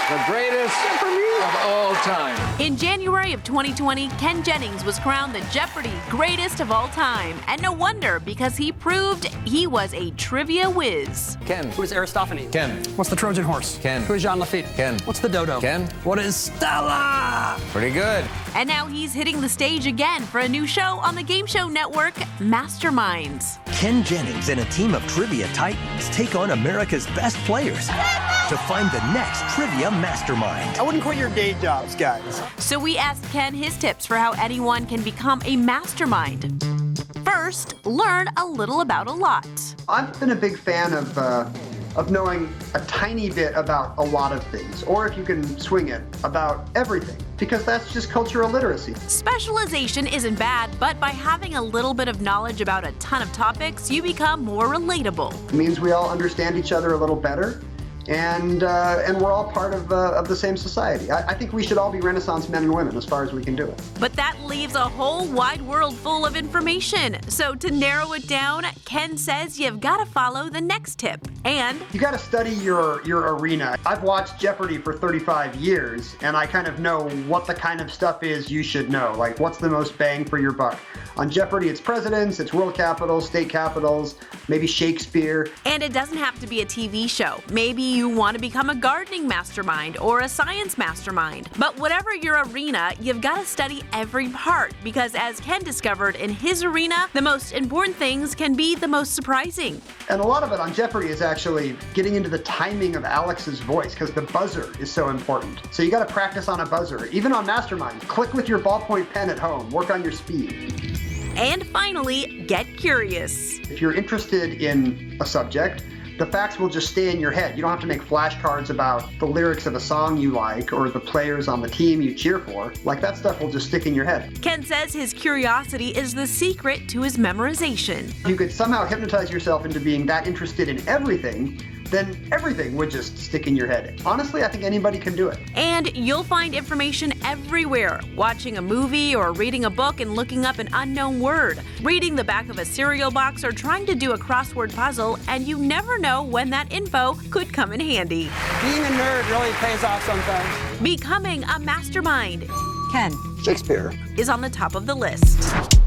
The greatest of all time. In January of 2020, Ken Jennings was crowned the Jeopardy greatest of all time. And no wonder, because he proved he was a trivia whiz. Ken. Who is Aristophanes? Ken. What's the Trojan horse? Ken. Who is Jean Lafitte? Ken. What's the dodo? Ken. What is Stella? Pretty good. And now he's hitting the stage again for a new show on the game show network, Mastermind. Ken Jennings and a team of trivia titans take on America's best players to find the next trivia mastermind. I wouldn't quit your day jobs, guys. So we asked Ken his tips for how anyone can become a mastermind. First, learn a little about a lot. I've been a big fan of knowing a tiny bit about a lot of things, or if you can swing it, about everything, because that's just cultural literacy. Specialization isn't bad, but by having a little bit of knowledge about a ton of topics, you become more relatable. It means we all understand each other a little better, and we're all part of the same society. I think we should all be Renaissance men and women as far as we can do it. But that leaves a whole wide world full of information. So to narrow it down, Ken says you've got to follow the next tip. And you got to study your arena. I've watched Jeopardy for 35 years, and I kind of know what the kind of stuff is you should know. Like, what's the most bang for your buck? On Jeopardy, it's presidents, it's world capitals, state capitals, maybe Shakespeare. And it doesn't have to be a TV show. Maybe you want to become a gardening mastermind or a science mastermind. But whatever your arena, you've got to study every part, because as Ken discovered in his arena, the most important things can be the most surprising. And a lot of it on Jeopardy is actually getting into the timing of Alex's voice, because the buzzer is so important. So you got to practice on a buzzer. Even on Mastermind, click with your ballpoint pen at home, work on your speed. And finally, get curious. If you're interested in a subject, the facts will just stay in your head. You don't have to make flashcards about the lyrics of a song you like or the players on the team you cheer for. Like, that stuff will just stick in your head. Ken says his curiosity is the secret to his memorization. If you could somehow hypnotize yourself into being that interested in everything, then everything would just stick in your head. Honestly, I think anybody can do it. And you'll find information everywhere. Watching a movie or reading a book and looking up an unknown word. Reading the back of a cereal box or trying to do a crossword puzzle, and you never know when that info could come in handy. Being a nerd really pays off sometimes. Becoming a mastermind Ken. Shakespeare. is on the top of the list.